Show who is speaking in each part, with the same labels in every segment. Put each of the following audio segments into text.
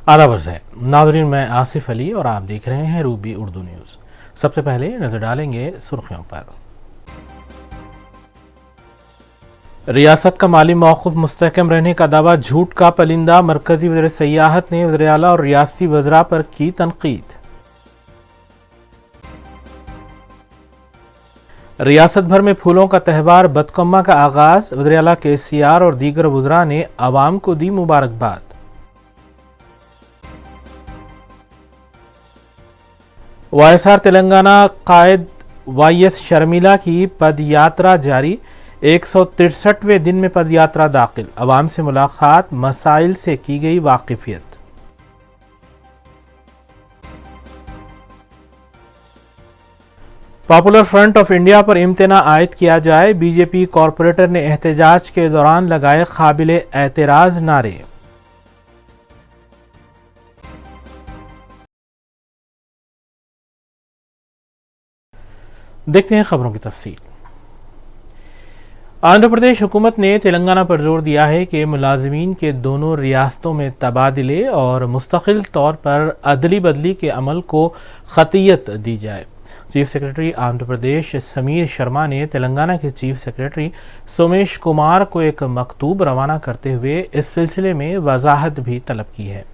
Speaker 1: आदाब है नाज़रीन, मैं आसिफ अली और आप देख रहे हैं रूबी उर्दू न्यूज़। सबसे पहले नजर डालेंगे सुर्खियों पर। रियासत का माली मौक़िफ़ मुस्तहकम रहने का दावा झूठ का पलिंदा, मरकजी वज़ीर सियाहत ने वज़ीर आला और रियासती वज़रा पर की तनकीद। रियासत भर में फूलों का त्यौहार बतकम्मा का आगाज़, वज़ीर आला KCR और दीगर वज़रा ने आवाम को दी मुबारकबाद। YSR तेलंगाना कायद YS शर्मिला की पदयात्रा जारी, 163वें दिन में पदयात्रा दाखिल, अवाम से मुलाकात, मसाइल से की गई वाकिफियत। पॉपुलर फ्रंट ऑफ इंडिया पर इम्तना आयद किया जाए, BJP कॉरपोरेटर ने एहतजाज के दौरान लगाए काबिले एतराज नारे। देखते हैं खबरों की तफसील। आंध्र प्रदेश हुकूमत ने तेलंगाना पर जोर दिया है कि मुलाजिमीन के दोनों रियासतों में तबादले और मुस्तकिल तौर पर अदली बदली के अमल को खतियत दी जाए। चीफ सेक्रेटरी आंध्र प्रदेश समीर शर्मा ने तेलंगाना के चीफ सेक्रेटरी सोमेश कुमार को एक मकतूब रवाना करते हुए इस सिलसिले में वजाहत भी तलब की है।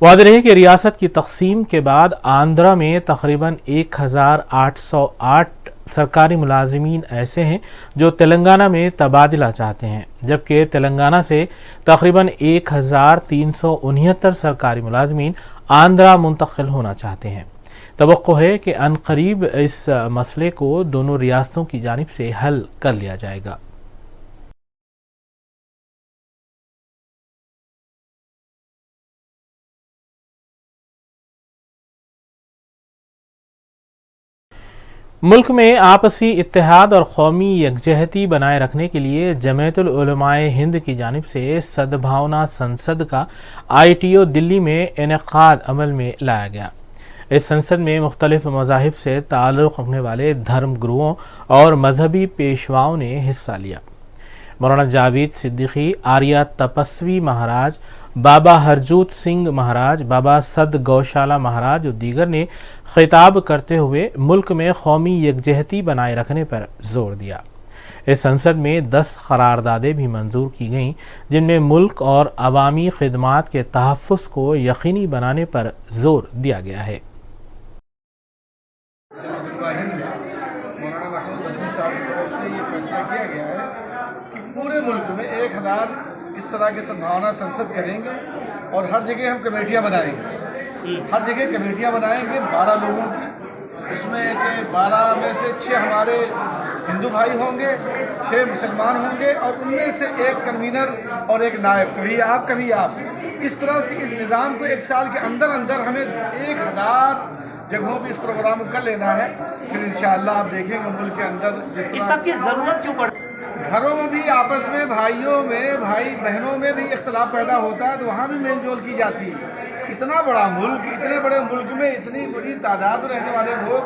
Speaker 1: वाज़ेह है कि रियासत की तकसीम के बाद आंध्रा में तकरीबन 1808 सरकारी मुलाजिमीन ऐसे हैं जो तेलंगाना में तबादला चाहते हैं, जबकि तेलंगाना से तकरीबन 1369 सरकारी मुलाजिमीन आंध्रा मुंतकिल होना चाहते हैं। तवक्को है कि अनकरीब इस मसले को दोनों रियासतों की जानिब से हल कर लिया जाएगा। मुल्क में आपसी इत्तेहाद और कौमी यकजहती बनाए रखने के लिए जमीयतुल उलमाए हिंद की जानिब से सद्भावना संसद का ITO दिल्ली में इनेकाद अमल में लाया गया। इस संसद में मुख्तलिफ मज़ाहिब से ताल्लुक़ रखने वाले धर्म गुरुओं और मजहबी पेशवाओं ने हिस्सा लिया। मौलाना जावेद सिद्दीकी, आर्या तपस्वी महाराज, बाबा हरजूत सिंह महाराज, बाबा सद गौशाला महाराज और दीगर ने खिताब करते हुए मुल्क में कौमी यकजहती बनाए रखने पर जोर दिया। इस संसद में 10 करारदादें भी मंजूर की गईं, जिनमें मुल्क और अवामी खिदमात के तहफ़्फ़ुज़ को यकीनी बनाने पर जोर दिया गया है।
Speaker 2: ये फैसला किया गया है कि पूरे मुल्क में 1000 इस तरह के सद्भावना संसद करेंगे और हर जगह हम कमेटियां बनाएंगे। हर जगह कमेटियां बनाएंगे 12 लोगों की, उसमें से 12 में से 6 हमारे हिंदू भाई होंगे, 6 मुसलमान होंगे और उनमें से एक कन्वीनर और एक नायब, कभी आप। इस तरह से इस निज़ाम को 1 साल के अंदर अंदर हमें 1000 जगहों पे इस प्रोग्राम को कर लेना है। फिर इंशाअल्लाह आप देखेंगे मुल्क के अंदर जिस
Speaker 3: इस सब की ज़रूरत क्यों पड़,
Speaker 2: घरों में भी आपस में भाइयों में, भाई बहनों में भी इख्तलाफ पैदा होता है तो वहाँ भी मेल जोल की जाती है। इतना बड़ा मुल्क, इतने बड़े मुल्क में इतनी बड़ी तादाद रहने वाले लोग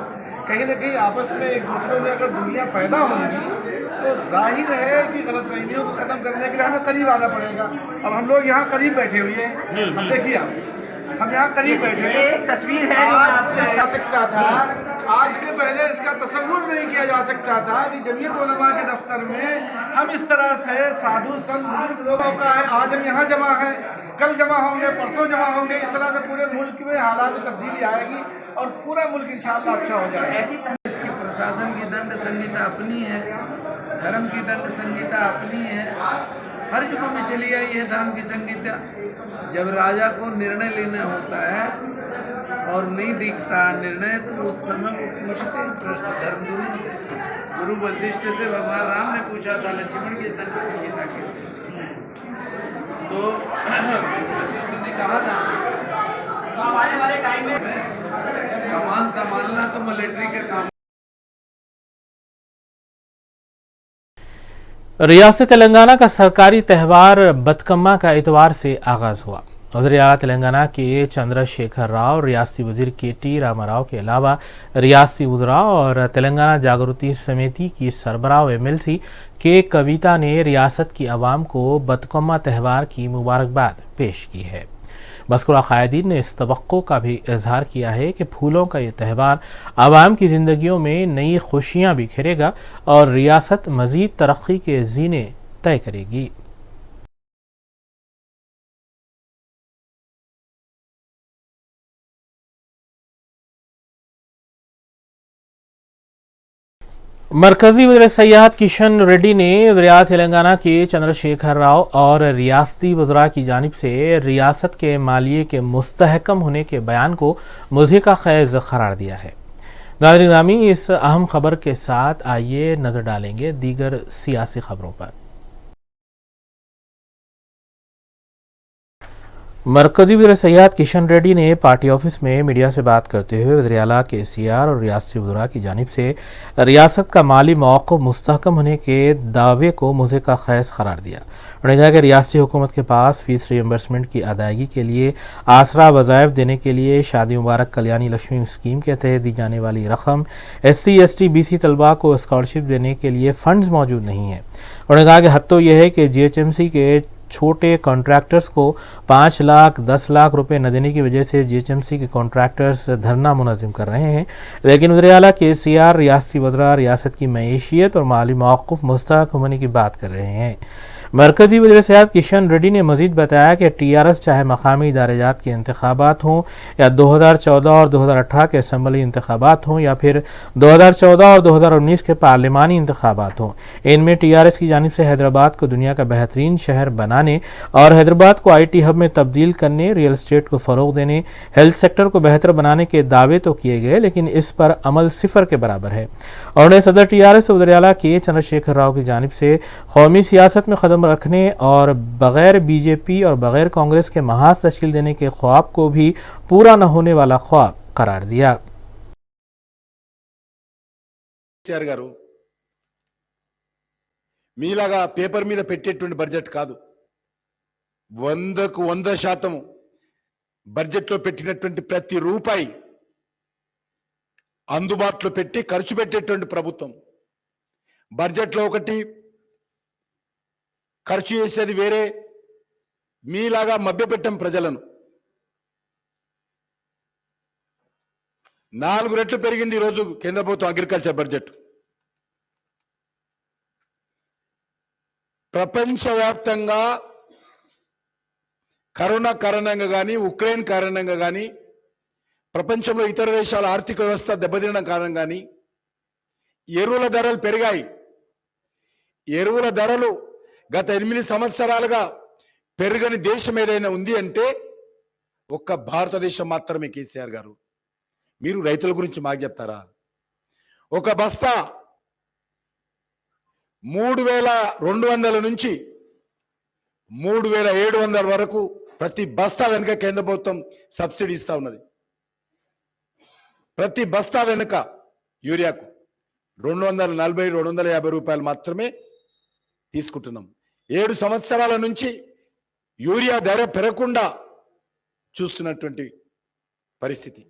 Speaker 2: कहीं ना कहीं आपस में एक दूसरे में अगर दुनिया पैदा होंगी तो जाहिर है कि गलतफहमियों को ख़त्म करने के लिए हमें करीब आना पड़ेगा। अब हम लोग यहाँ करीब बैठे हुए हैं, अब देखिए हम यहाँ करीब बैठे हैं।
Speaker 3: एक तस्वीर है
Speaker 2: आज से जा सकता था, आज से पहले इसका तसव्वुर नहीं किया जा सकता था कि जमीयत उलमा के दफ्तर में हम इस तरह से साधु संत बुजुर्ग लोगों का है। आज हम यहाँ जमा हैं, कल जमा होंगे, परसों जमा होंगे। इस तरह से पूरे मुल्क में हालात में तब्दीली आएगी और पूरा मुल्क इंशाअल्लाह अच्छा हो जाएगा।
Speaker 4: इसकी प्रशासन की दंड संहिता अपनी है, धर्म की दंड संहिता अपनी है, हर युग में चली आई है धर्म की संहिता। जब राजा को निर्णय लेना होता है और नहीं दिखता निर्णय तो उस समय वो पूछते हैं प्रश्न धर्मगुरु से। गुरु वशिष्ठ से भगवान राम ने पूछा था लक्ष्मण की दंड संहिता के, तो वशिष्ठ ने कहा था
Speaker 3: तो आने वाले टाइम में
Speaker 4: कमान संभालना तो मिलिट्री के काम।
Speaker 1: रियासत तेलंगाना का सरकारी त्यौहार बतकम्मा का इतवार से आगाज़ हुआ। वज़ीर आला तेलंगाना के चंद्रशेखर राव, रियासती वज़ीर KT रामाराव के अलावा रियासती वज़रा और तेलंगाना जागृति समिति की सरबराह MLC के कविता ने रियासत की आवाम को बतकम्मा त्यौहार की मुबारकबाद पेश की है। मज़कूरा क़ायदीन ने इस तवक्को का भी इजहार किया है कि फूलों का ये त्यौहार आवाम की ज़िंदगियों में नई खुशियाँ बिखेरेगा और रियासत मज़ीद तरक्की के ज़ीने तय करेगी। मरकजी वज़ीर सयाहत किशन रेड्डी ने वज़ीर तेलंगाना के चंद्रशेखर राव और रियासती वज़रा की जानिब से रियासत के मालिये के मुस्तहकम होने के बयान को मुज़े का ख़ैज़ करार दिया है। नाज़रीन ग्रामी, इस अहम खबर के साथ आइए नज़र डालेंगे दीगर सियासी खबरों पर। मरकजी वज़ीर सयाहत किशन रेड्डी ने पार्टी ऑफिस में मीडिया से बात करते हुए वज़ीर आला KCR और रियासती वज़रा की जानिब से रियासत का माली मौक़िफ़ मुस्तहकम होने के दावे को मुझे का ख़ैज़ करार दिया। उन्होंने कहा कि रियासती हुकूमत के पास फ़ीस रिइंबर्समेंट की अदायगी के लिए, आसरा वज़ाइफ देने के लिए, शादी मुबारक कल्याणी लक्ष्मी स्कीम के तहत दी जाने वाली रकम, SC ST BC तलबा को स्कॉलरशिप देने के लिए फ़ंड्स मौजूद नहीं हैं। उन्होंने कहा कि हद तो यह है कि GHMC के छोटे कॉन्ट्रैक्टर्स को 5 लाख 10 लाख रुपए न देने की वजह से GHMC के कॉन्ट्रैक्टर्स धरना मुनज़्ज़म कर रहे हैं, लेकिन वज़ीर आला KCR रियासती वज़रा रियासत की मईशियत और माली मौक़िफ़ मुस्तहकम होने की बात कर रहे हैं। मरकजी वज़ीर सयाहत किशन रेड्डी ने मज़ीद बताया कि TRS चाहे मकामी इदारेजात के इंतखाबात हों या 2014 और 2018 के असम्बली इंतखाबात हों या फिर 2014 और 2019 के पार्लिमानी इंतखाबात हों, इनमें TRS की जानिब से हैदराबाद को दुनिया का बेहतरीन शहर बनाने और हैदराबाद को IT हब में तब्दील करने, रियल स्टेट को फ़रोग़ देने, हेल्थ सेक्टर को बेहतर बनाने के दावे तो किए गए, लेकिन इस पर अमल सिफर के बराबर है। और उन्हें सदर TRS वज़ीर आला के चंद्रशेखर राव की जानिब से कौमी सियासत में कदम रखने और बगैर BJP और बगैर कांग्रेस के महाज तश्कील देने के ख्वाब को भी पूरा न होने वाला ख्वाब करार दिया।
Speaker 5: గారు మీలాగా పేపర్ మీద పెట్టేటువంటి బడ్జెట్ కాదు, 100కు 100% బడ్జెట్లో పెట్టినటువంటి ప్రతి రూపాయి అందుబాటులో పెట్టి ఖర్చు పెట్టేటువంటి ప్రభుత్వం. బడ్జెట్లో ఒకటి, ఖర్చు చేసేది వేరే. మీలాగా మభ్యపెట్టం ప్రజలను. 4 రెట్లు పెరిగింది ఈరోజు కేంద్ర ప్రభుత్వం అగ్రికల్చర్ బడ్జెట్. ప్రపంచవ్యాప్తంగా కరోనా కారణంగా కానీ, ఉక్రెయిన్ కారణంగా కానీ, ప్రపంచంలో ఇతర దేశాల ఆర్థిక వ్యవస్థ దెబ్బతినడం కారణంగా కానీ ఎరువుల ధరలు పెరిగాయి. ఎరువుల ధరలు గత 8 సంవత్సరాలుగా పెరగని దేశం ఏదైనా ఉంది అంటే ఒక్క భారతదేశం మాత్రమే. KCR గారు, మీరు రైతుల గురించి మాకు చెప్తారా? ఒక బస్తా 3200 నుంచి 3700 వరకు ప్రతి బస్తా వెనుక కేంద్ర ప్రభుత్వం సబ్సిడీ ఇస్తా ఉన్నది. ప్రతి బస్తా వెనుక యూరియాకు 240-250 రూపాయలు మాత్రమే తీసుకుంటున్నాం. 7 సంవత్సరాల నుంచి యూరియా ధర పెరగకుండా చూస్తున్నటువంటి పరిస్థితి.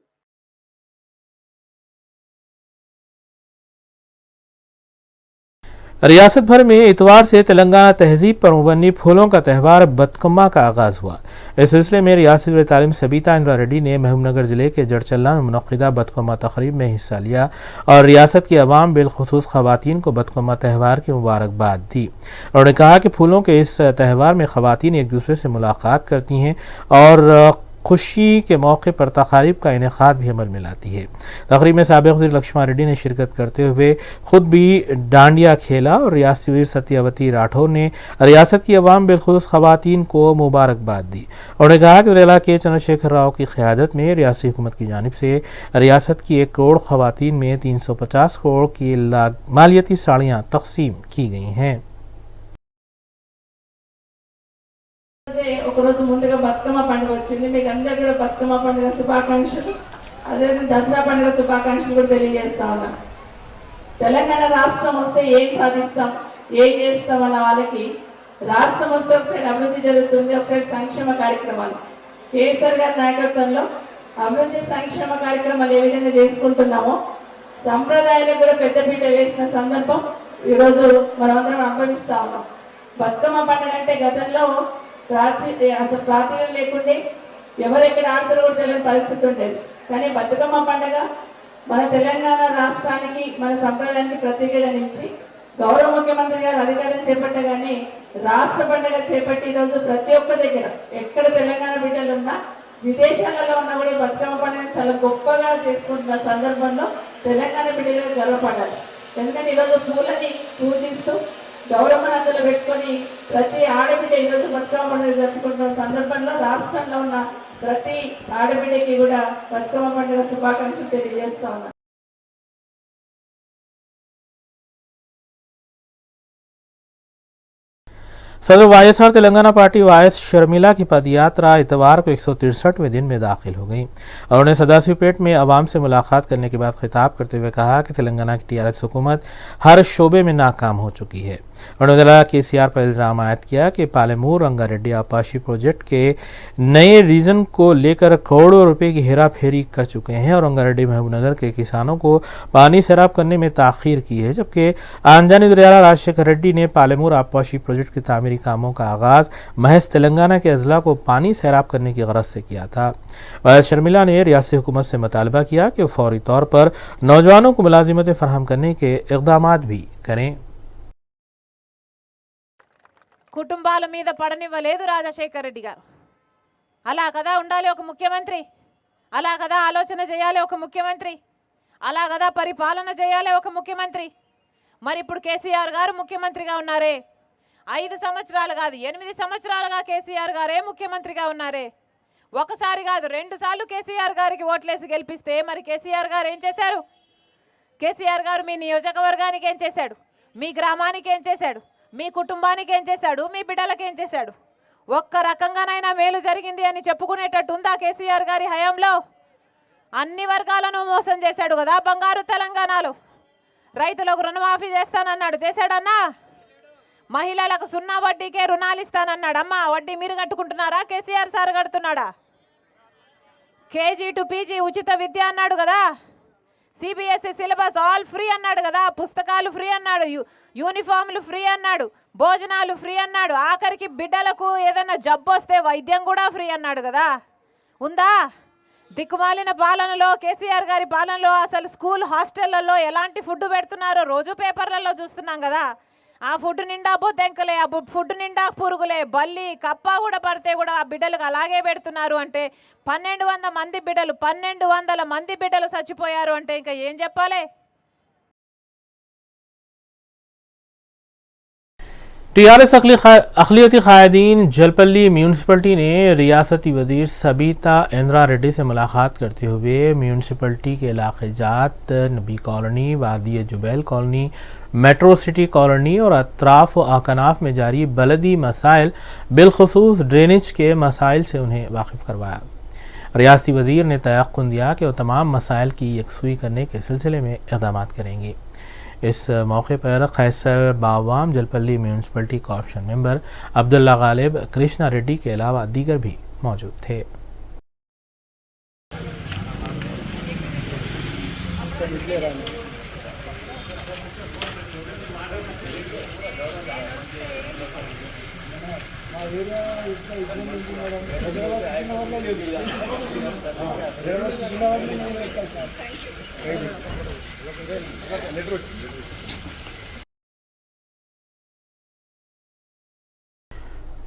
Speaker 1: रियासत भर में इतवार से तेलंगाना तहजीब पर मुबन्नी फूलों का त्यौहार बतकम्मा का आगाज़ हुआ। इस सिलसिले में रियासती वज़ीर तालीम सबीता इंदिरा रेड्डी ने महबूबनगर ज़िले के जड़चल्ला में मुनक़्क़िदा बतकम्मा तक़रीब में हिस्सा लिया और रियासत की अवाम बिलखुसूस ख़वातीन को बतकम्मा त्यौहार की मुबारकबाद दी। उन्होंने कहा कि फूलों के इस त्यौहार में ख़वातीन एक दूसरे से मुलाकात करती हैं और खुशी के मौके पर तक़ारीब का इनेक़ाद भी अमल में लाती है। तक़रीब में साबिक़ वज़ीर लक्ष्मण रेड्डी ने शिरकत करते हुए ख़ुद भी डांडिया खेला और रियासती वज़ीर सत्यावती राठौर ने रियासत की अवाम बिलखुसूस ख़वातीन को मुबारकबाद दी। उन्होंने कहा कि वज़ीर आला के चंद्रशेखर राव की क़यादत में रियासती हुकूमत की जानिब से रियासत की 1 करोड़ ख़वातीन में 350 करोड़ की मालियती साड़ियाँ तक़सीम की गई हैं।
Speaker 6: ఒక రోజు ముందుగా బతుకమ్మ పండుగ వచ్చింది. మీకు అందరికీ కూడా బతుకమ్మ పండుగ శుభాకాంక్షలు, అదేవిధంగా దసరా పండుగ శుభాకాంక్షలు కూడా తెలియజేస్తా ఉన్నా. తెలంగాణ రాష్ట్రం వస్తే ఏం సాధిస్తాం, ఏం చేస్తాం అన్న వాళ్ళకి రాష్ట్రం వస్తే ఒక సైడ్ అభివృద్ధి జరుగుతుంది, ఒక సైడ్ సంక్షేమ కార్యక్రమాలు. కేసీఆర్ గారి నాయకత్వంలో అభివృద్ధి సంక్షేమ కార్యక్రమాలు ఏ విధంగా చేసుకుంటున్నామో సంప్రదాయాలకు కూడా పెద్దపీట వేసిన సందర్భం ఈరోజు మనమందరం అనుభవిస్తా ఉన్నాం. బతుకమ్మ పండుగ అంటే గతంలో అసలు ప్రాచుర్యం లేకుండే ఎవరు ఎక్కడ ఆడతారో కూడా తెలియని పరిస్థితి ఉండేది. కానీ బతుకమ్మ పండుగ మన తెలంగాణ రాష్ట్రానికి మన సంప్రదాయానికి ప్రతీకగా నిలిచి గౌరవ ముఖ్యమంత్రి గారు అధికారం చేపట్టగానే రాష్ట్ర పండుగ చేపట్టి ఈరోజు ప్రతి ఒక్క దగ్గర ఎక్కడ తెలంగాణ బిడ్డలు ఉన్నా విదేశాలలో ఉన్నా కూడా బతుకమ్మ పండుగ చాలా గొప్పగా చేసుకుంటున్న సందర్భంలో తెలంగాణ బిడ్డలుగా గర్వపడాలి. ఎందుకంటే ఈరోజు పూలని పూజిస్తూ గౌరమ్మను అందులో పెట్టుకొని ప్రతి ఆడబిడ్డ ఈరోజు బతుకమ్మ పండుగ జరుపుకుంటున్న సందర్భంలో రాష్ట్రంలో ఉన్న ప్రతి ఆడబిడ్డకి కూడా బతుకమ్మ పండుగ శుభాకాంక్షలు తెలియజేస్తా ఉన్నా.
Speaker 1: सदर वाईएसआर तेलंगाना पार्टी वाईएस शर्मिला की पदयात्रा इतवार को 163वें दिन में दाखिल हो गई। उन्होंने सदाशिवपेट में आवाम से मुलाकात करने के बाद खिताब करते हुए कहा कि तेलंगाना की टीआरएस हुकूमत हर शोबे में नाकाम हो चुकी है। उन्होंने केसीआर पर इल्ज़ाम आयद किया कि पालेमूर रंगारेड्डी आपाशी प्रोजेक्ट के नए रीजन को लेकर करोड़ों रुपए की हेरा फेरी कर चुके हैं और रंगारेड्डी महबूबनगर के किसानों को पानी सैराब करने में ताख़ीर की है, जबकि आंजानी दरियाला राजशेखर रेड्डी ने पालेमूर आपाशी प्रोजेक्ट की तामीरी कामों का आगाज महज तेलंगाना के अजला को पानी सैराब करने की गरज से किया था। वाईएस शर्मिला ने रियासती हुकूमत से मुतालबा किया कि फौरी तौर पर नौजवानों को मुलाजिमतें फराहम करने के इक़दामात भी करें।
Speaker 7: కుటుంబాల మీద పడనివ్వలేదు రాజశేఖర్ రెడ్డి గారు. అలా కదా ఉండాలి ఒక ముఖ్యమంత్రి, అలా కదా ఆలోచన చేయాలి ఒక ముఖ్యమంత్రి, అలా కదా పరిపాలన చేయాలి ఒక ముఖ్యమంత్రి. మరి ఇప్పుడు కేసీఆర్ గారు ముఖ్యమంత్రిగా ఉన్నారే, 5 సంవత్సరాలు కాదు 8 సంవత్సరాలుగా కేసీఆర్ గారే ముఖ్యమంత్రిగా ఉన్నారే. ఒకసారి కాదు 2 సార్లు కేసీఆర్ గారికి ఓట్లేసి గెలిపిస్తే మరి కేసీఆర్ గారు ఏం చేశారు? కేసీఆర్ గారు మీ నియోజకవర్గానికి ఏం చేశాడు? మీ గ్రామానికి ఏం చేశాడు? మీ కుటుంబానికి ఏం చేశాడు? మీ బిడ్డలకు ఏం చేశాడు? ఒక్క రకంగానైనా మేలు జరిగింది అని చెప్పుకునేటట్టు ఉందా కేసీఆర్ గారి హయాంలో? అన్ని వర్గాలను మోసం చేశాడు కదా బంగారు తెలంగాణలో. రైతులకు రుణమాఫీ చేస్తానన్నాడు, చేశాడన్నా? మహిళలకు 0 వడ్డీకే రుణాలు ఇస్తానన్నాడు. అమ్మా వడ్డీ మీరు కట్టుకుంటున్నారా? కేసీఆర్ సార్ కడుతున్నాడా? కేజీ టు పీజీ ఉచిత విద్య అన్నాడు కదా. సిబిఎస్ఈ సిలబస్ ఆల్ ఫ్రీ అన్నాడు కదా. పుస్తకాలు ఫ్రీ అన్నాడు, యూనిఫామ్లు ఫ్రీ అన్నాడు, భోజనాలు ఫ్రీ అన్నాడు, ఆఖరికి బిడ్డలకు ఏదైనా జబ్బు వస్తే వైద్యం కూడా ఫ్రీ అన్నాడు కదా. ఉందా? దిక్కుమాలిన పాలనలో కేసీఆర్ గారి పాలనలో అసలు స్కూల్ హాస్టళ్లలో ఎలాంటి ఫుడ్ పెడుతున్నారో రోజు పేపర్లలో చూస్తున్నాం కదా. ఆ ఫుడ్ నిండా బొద్దెంకలే, ఆ ఫుడ్ నిండా పురుగులే, బల్లి కప్ప కూడా పడితే కూడా ఆ బిడ్డలకు అలాగే పెడుతున్నారు అంటే 1200 మంది బిడ్డలు 1200 మంది బిడ్డలు చచ్చిపోయారు అంటే ఇంకా ఏం చెప్పాలి?
Speaker 1: टीआरएस अक़लियती क़ायदीन जलपल्ली म्यूनसिपलिटी ने रियासती वज़ीर सबीता इंदिरा रेड्डी से मुलाकात करते हुए म्यूनसिपलिटी के इलाक़े जात नबी कॉलोनी, वादी Jubail colony, metro city colony और अतराफ़ व अकनाफ में जारी बलदी मसाइल बिलखुसूस ड्रेनेज के मसाइल से उन्हें वाकिफ़ करवाया। रियासती वज़ीर ने तयक़्क़ुन दिया कि वो तमाम मसाइल की यकसुई करने के सिलसिले में इक़दामात करेंगे। इस मौके पर कैसर बावाम Jalpally municipality corporation member Abdullah Ghalib, Krishna Reddy के अलावा दीगर भी मौजूद थे।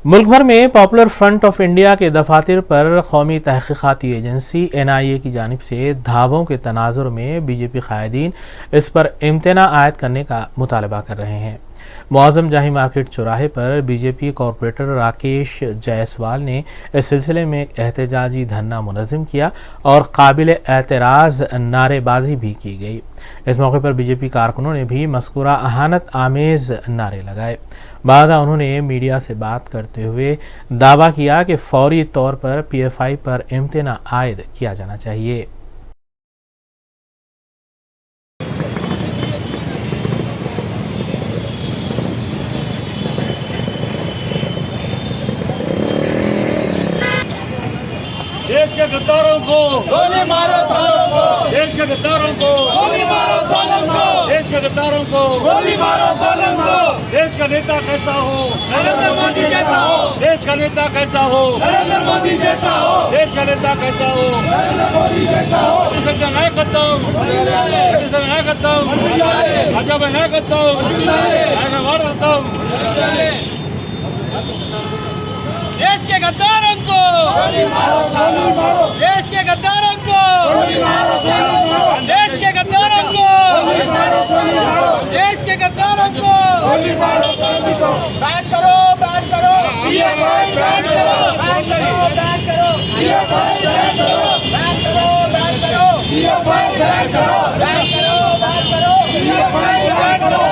Speaker 1: मुल्क भर में पॉपुलर फ्रंट ऑफ इंडिया के दफातर पर कौमी तहक़ीक़ाती एजेंसी NIA की जानिब से धावों के तनाजुर में बीजेपी क़ायदीन इस पर इम्तना आयद करने का मुतालबा कर रहे हैं। मुआज़म जाही मार्केट चौराहे पर बीजेपी कॉरपोरेटर राकेश जायसवाल ने इस सिलसिले में एक एहतजाजी धरना मुनज़्ज़म किया और काबिल एतराज़ नारेबाजी भी की गई। इस मौके पर बीजेपी कारकुनों ने भी मज़कूरा अहानत आमेज़ नारे लगाए। बादा उन्होंने मीडिया से बात करते हुए दावा किया कि फौरी तौर पर PFI पर इम्तना आयद किया जाना चाहिए।
Speaker 8: देश के गद्दारों को गोली मारो, सालों को देश के गद्दारों को गोली मारो, सालों को देश के गद्दारों को गोली मारो, सालों को देश का नेता कैसा हो, नरेंद्र मोदी जैसा हो, देश का नेता कैसा हो, नरेंद्र मोदी जैसा हो, देश का नेता कैसा हो, नरेंद्र मोदी जैसा हो, संजय नायकत्व, संजय नायकत्व, भाजपा नायकत्व, नायकत्व, देश के गद्दारों को, देश के गद्दारों को, देश के गद्दारों को, देश के गद्दारों को बैन करो, बैन करो, बैन करो, बैन करो, बैन करो, बैन करो, बैन करो, बैन करो, बैन करो, बैन करो, बैन करो,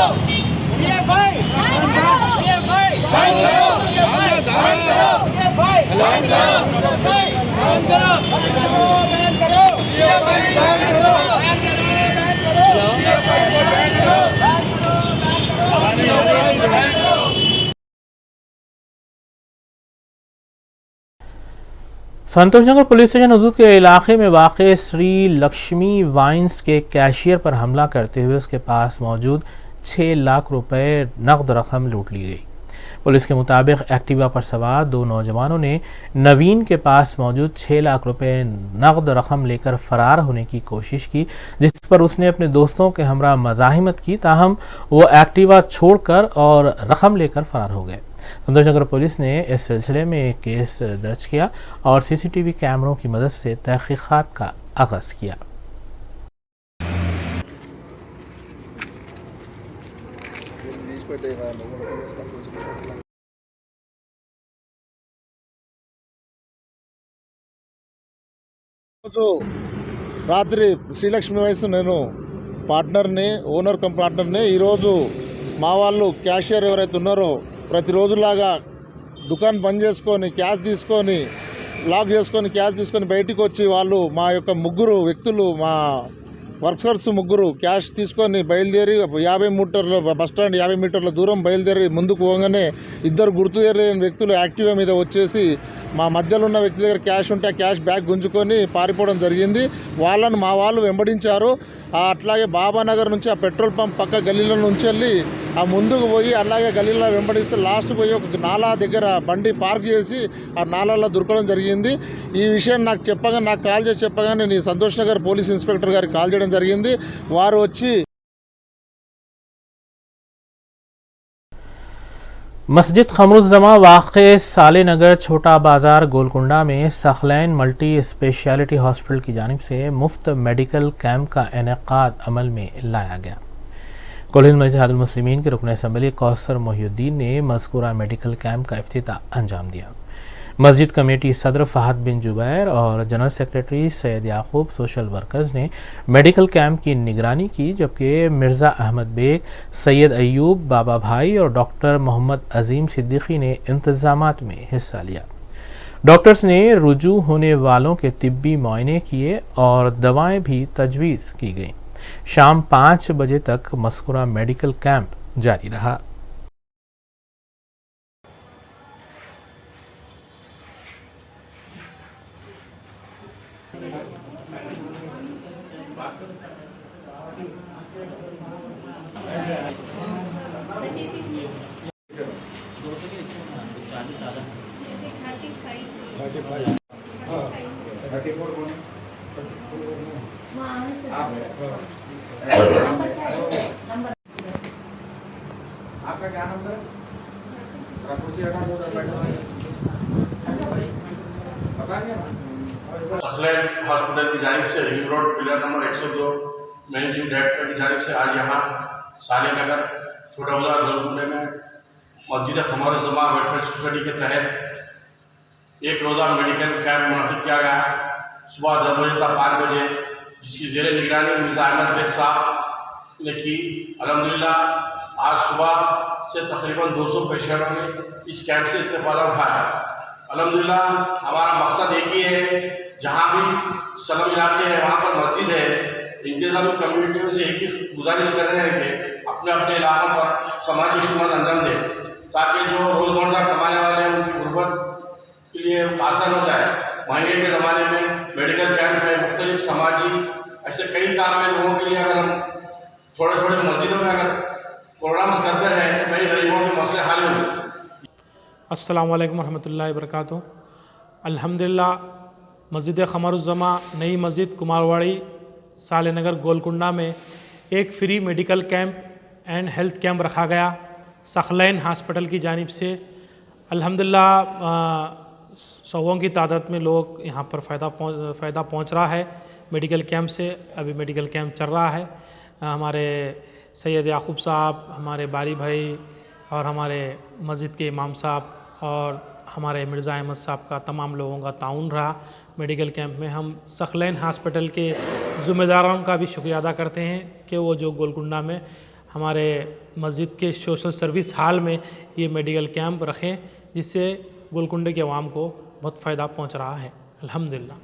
Speaker 8: बैन करो,
Speaker 1: संतोष नगर पुलिस स्टेशन हदूद के इलाके में वाक़ श्री लक्ष्मी वाइन्स के कैशियर पर हमला करते हुए उसके पास मौजूद 6 लाख रुपए नकद रकम लूट ली गई। पुलिस के मुताबिक एक्टिवा पर सवार 2 नौजवानों ने नवीन के पास मौजूद 6 लाख रुपए नकद रकम लेकर फरार होने की कोशिश की, जिस पर उसने अपने दोस्तों के हमरा मज़ाहिमत की, ताहम वो एक्टिवा छोड़कर और रकम लेकर फरार हो गए। संतोष नगर पुलिस ने इस सिलसिले में एक केस दर्ज किया और CCTV कैमरों की मदद से तहकीक़ात का आगाज़ किया।
Speaker 9: రాత్రి శ్రీలక్ష్మి వయసు నేను పార్ట్నర్ని ఓనర్ కమ్ పార్ట్నర్ని ఈరోజు మా వాళ్ళు క్యాషియర్ ఎవరైతే ఉన్నారో ప్రతిరోజులాగా దుకాణం బంద్ చేసుకొని క్యాష్ తీసుకొని లాక్ చేసుకొని క్యాష్ తీసుకొని బయటికి వచ్చి వాళ్ళు మా యొక్క ముగ్గురు వ్యక్తులు మా వర్కర్స్ ముగ్గురు క్యాష్ తీసుకొని బయలుదేరి 50 మీటర్ల బస్టాండ్ 50 మీటర్ల దూరం బయలుదేరి ముందుకు పోగానే ఇద్దరు గుర్తు తెలియని వ్యక్తులు యాక్టివా మీద వచ్చేసి మా మధ్యలో ఉన్న వ్యక్తి దగ్గర క్యాష్ ఉంటే ఆ క్యాష్ బ్యాగ్ గుంజుకొని పారిపోవడం జరిగింది. వాళ్ళను మా వాళ్ళు వెంబడించారు. అట్లాగే బాబానగర్ నుంచి ఆ పెట్రోల్ పంప్ పక్క గల్లీల నుంచి వెళ్ళి ఆ ముందుకు పోయి అలాగే గల్లీలో వెంబడిస్తే లాస్ట్ పోయి ఒక నాలా దగ్గర బండి పార్క్ చేసి ఆ నాలాలో దొరకడం జరిగింది. ఈ విషయం నాకు కాల్ చేసి చెప్పగానే నేను సంతోష్ నగర్ పోలీస్ ఇన్స్పెక్టర్ గారికి కాల్ చేయడం జరిగింది. వారు వచ్చి
Speaker 1: मस्जिद खमरुज़्ज़मा वाक़ साले नगर छोटा बाज़ार गोलकुंडा में सखलैन मल्टी स्पेशलिटी हॉस्पिटल की जानिब से मुफ्त मेडिकल कैंप का इनेकाद अमल में लाया गया। कुल हिंद इत्तेहादुल मुस्लिमीन के रुकन असम्बली कौसर मोहिउद्दीन ने मज़कूरा मेडिकल कैंप का इफ्तिताह अंजाम दिया। मस्जिद कमेटी सदर फ़हद बिन जुबैर और जनरल सेक्रेटरी सैयद याकूब सोशल वर्कर्स ने मेडिकल कैंप की निगरानी की, जबकि मिर्ज़ा अहमद बेग, सैयद अयूब, बाबा भाई और डॉक्टर मोहम्मद अजीम सिद्दीकी ने इंतज़ामात में हिस्सा लिया। डॉक्टर्स ने रुजू होने वालों के तिब्बी मुआयने किए और दवाएं भी तजवीज़ की गईं। शाम 5 बजे तक मज़कूरा मेडिकल कैंप जारी रहा।
Speaker 10: आपका क्या नाम है?
Speaker 11: सखलैन हॉस्पिटल की जानिब से ring road pillar number 102 managing director की जानिब से आज यहाँ साले नगर छोटा बाजार गोलकुंडे में मस्जिद खमरुज़्ज़मा वेलफेयर सोसाइटी के तहत एक रोज़ा मेडिकल कैंप मुनक़िद किया गया सुबह 10 बजे तक 5 बजे, जिसकी ज़ेर निगरानी मिर्ज़ा अहमद बेग साहब ने की। अल्हम्दुलिल्लाह आज सुबह से तकरीबन 200 पेशेंटों ने इस कैंप से इस्तेफ़ादा उठाया। अल्हम्दुलिल्लाह हमारा मकसद एक ही है, जहाँ भी सलम इलाके हैं वहाँ पर मस्जिद है, इंतज़ामी कम्युनिटियों से एक ही गुजारिश कर रहे हैं कि अपने अपने इलाकों पर समाजी खिदमत अंजाम दें, ताकि जो रोज़मर्रा कमाने वाले हैं उनकी गुर्बत के लिए आसान हो जाए। महंगे के ज़माने में मेडिकल कैंप है, मुख्तलिफ समाजी ऐसे कई काम है लोगों के लिए। अगर हम थोड़े थोड़े मस्जिदों में अगर प्रोग्राम्स करते रहें तो कई गरीबों के मसले हल होंगे।
Speaker 10: अस्सलाम वालेकुम रहमतुल्लाहि वबरकातुहू। अल्हम्दुलिल्लाह मस्जिद क़मरुज़्ज़मा नई मस्जिद कुमारवाड़ी सालेनगर गोलकुंडा में एक free medical camp and health camp रखा गया सखलैन हॉस्पिटल की जानिब से। अल्हम्दुलिल्लाह सौों की तादाद में लोग यहाँ पर फ़ायदा पहुँच रहा है मेडिकल कैंप से। अभी मेडिकल कैंप चल रहा है। हमारे सैयद याकूब साहब, हमारे बारी भाई और हमारे मस्जिद के इमाम साहब और हमारे मिर्ज़ा अहमद साहब का तमाम लोगों का ताउन रहा मेडिकल कैंप में। हम सखलैन हॉस्पिटल के ज़िम्मेदारों का भी शुक्रिया अदा करते हैं कि वो जो गोलकुंडा में हमारे मस्जिद के सोशल सर्विस हॉल में ये मेडिकल कैंप रखें, जिससे गोलकुंडे के अवाम को बहुत फ़ायदा पहुँच रहा है अल्हम्दुलिल्लाह।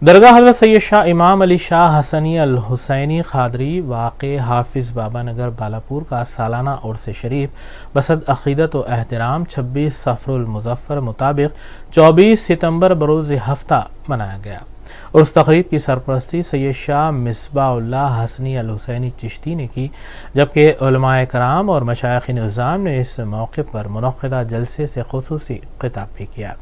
Speaker 1: दरगाह हज़रत सैयद शाह इमाम अली शाह हसनी अल हुसैनी क़ादरी वाक़े हाफिज़ बाबा नगर बालापुर का सालाना उर्स शरीफ बसद अक़ीदत व एहतराम 26 सफ़रुल मुज़फ़्फ़र मुताबिक 24 सितंबर बरोज़ हफ्ता मनाया गया। उर्स तक़रीब की सरपरस्ती सैयद शाह मिसबाउल्लाह हसनी अल हुसैनी चिश्ती ने की, जबकि उलमाए कराम और मशाइख़ निज़ाम ने इस मौके पर मुनक़्क़दा जलसे से ख़ुसूसी ख़िताब भी किया।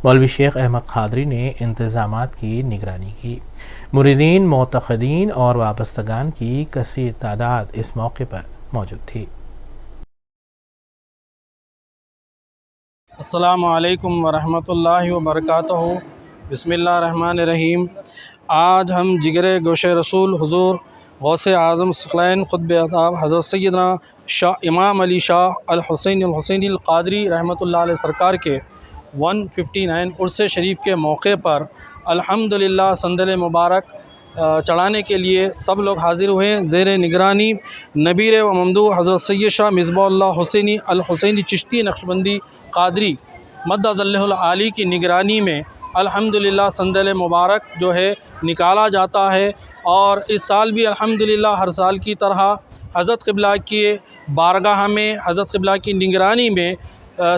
Speaker 1: मौलवी शेख अहमद क़ादरी ने इंतज़ामात की निगरानी की। मुरीदीन, मोतक़दीन और वाबस्तगान की कसीर तादाद इस मौके पर मौजूद थी।
Speaker 12: अस्सलामु अलैकुम वरहमतुल्लाहि वबरकातुहू। बिस्मिल्लाहिर्रहमानिर्रहीम। आज हम जिगरे गोशे रसूल हुज़ूर गौसे आज़म सखलैन ख़ुतब अताब हज़रत सैयदना शाह इमाम अली शाह अल हुसैनी अल क़ादरी रहमतुल्लाह अलैह सरकार के 159 उर्स शरीफ के मौके पर अल्हम्दुलिल्लाह संदल मुबारक चढ़ाने के लिए सब लोग हाज़िर हुए। ज़ेर निगरानी नबीर व ममदू हज़रत सैयद शाह मिसबाउल्लाह हुसैनी अल हुसैनी चिश्ती नक्शबंदी क़ादरी मद्ददल्लहुल आली की निगरानी में अल्हम्दुलिल्लाह संदल मुबारक जो है निकाला जाता है। और इस साल भी अल्हम्दुलिल्लाह हर साल की तरह हज़रत क़िबला की बारगाह में हज़रत क़िबला की निगरानी में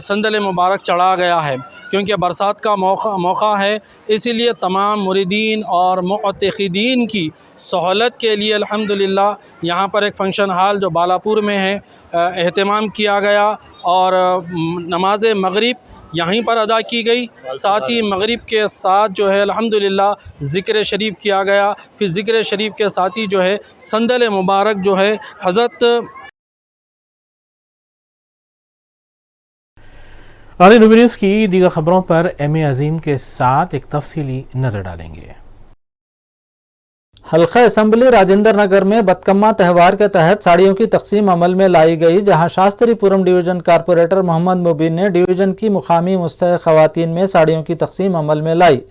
Speaker 12: संदल मुबारक चढ़ा गया है, क्योंकि बरसात का मौका है, इसीलिए तमाम मुरीदीन और मुअत्तक़ीदीन की सहूलत के लिए अल्हम्दुलिल्लाह यहाँ पर एक फ़ंक्शन हॉल जो बालापुर में है एहतमाम किया गया और नमाज मगरिब यहीं पर अदा की गई। साथ ही मगरिब के साथ जो है अल्हम्दुलिल्लाह ज़िक्र शरीफ किया गया। फिर ज़िक्र शरीफ के साथ ही जो है संदल मुबारक जो है हज़रत
Speaker 1: और न्यूज़ की दीगर खबरों पर एम अजीम के साथ एक तफसीली नज़र डालेंगे।
Speaker 13: हल्का असम्बली राजेंद्र नगर में बतकम्मा त्यौहार के तहत साड़ियों की तकसीम अमल में लाई गई, जहां शास्त्रीपुरम डिवीज़न कारपोरेटर मोहम्मद मुबीन ने डिवीज़न की मुकामी मुस्तहिक़ ख़वातीन में साड़ियों की तकसीम अमल में लाई।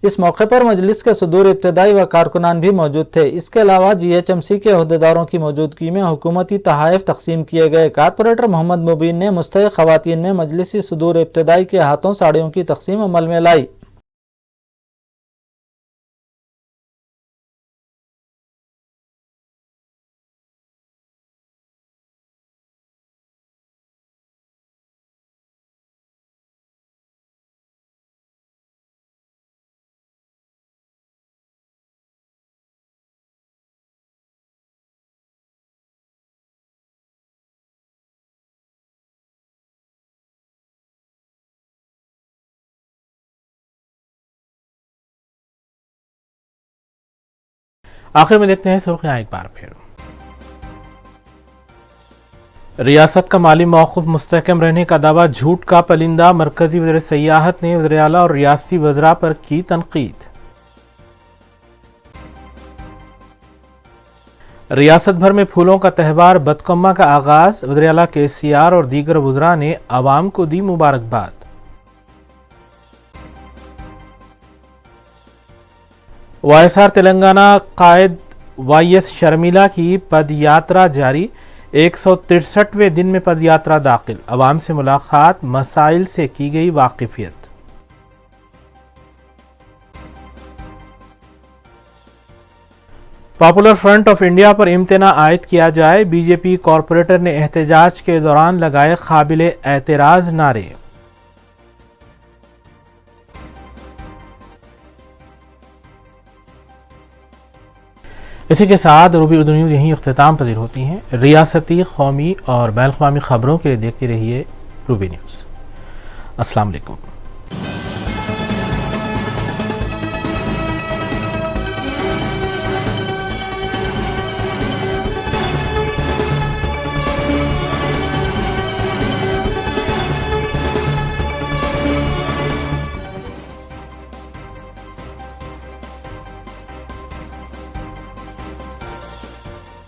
Speaker 13: इस मौके पर मजलिस के सदूर इब्तदाई व कारकुनान भी मौजूद थे। इसके अलावा GHMC के अहदेदारों की मौजूदगी में हुकूमती तहाइफ तकसीम किए गए। कारपोरेटर मोहम्मद मुबीन ने मुस्तहिक़ ख़वातीन में मजलिसी सदूर इब्तदाई के हाथों साड़ियों की तकसीम अमल में लाई।
Speaker 1: आखिर में देखते हैं सुर्खियां एक बार फिर। रियासत का माली मौक़िफ़ मुस्तहकम रहने का दावा झूठ का पलिंदा, मरकजी वज़ीर सियाहत ने वज़ीर आला और रियासती वज़रा पर की तनकीद। रियासत भर में फूलों का त्यौहार बतकम्मा का आगाज़, वज़ीर आला KCR और दीगर वज़रा ने आवाम को दी मुबारकबाद। YSR तेलंगाना कायद YS शर्मिला की पदयात्रा जारी, 163वें दिन में पदयात्रा दाखिल, अवाम से मुलाकात, मसाइल से की गई वाकिफियत। पॉपुलर फ्रंट ऑफ इंडिया पर इम्तना आयद किया जाए, BJP कॉरपोरेटर ने एहतजाज के दौरान लगाए काबिल एतराज़ नारे। इसी के साथ रूबी उर्दू न्यूज़ यहीं अख्ताम पजीर होती हैं। रियासती, कौमी और बैन अवी ख़बरों के लिए देखते रहिए रूबी न्यूज़। अस्सलाम वालेकुम।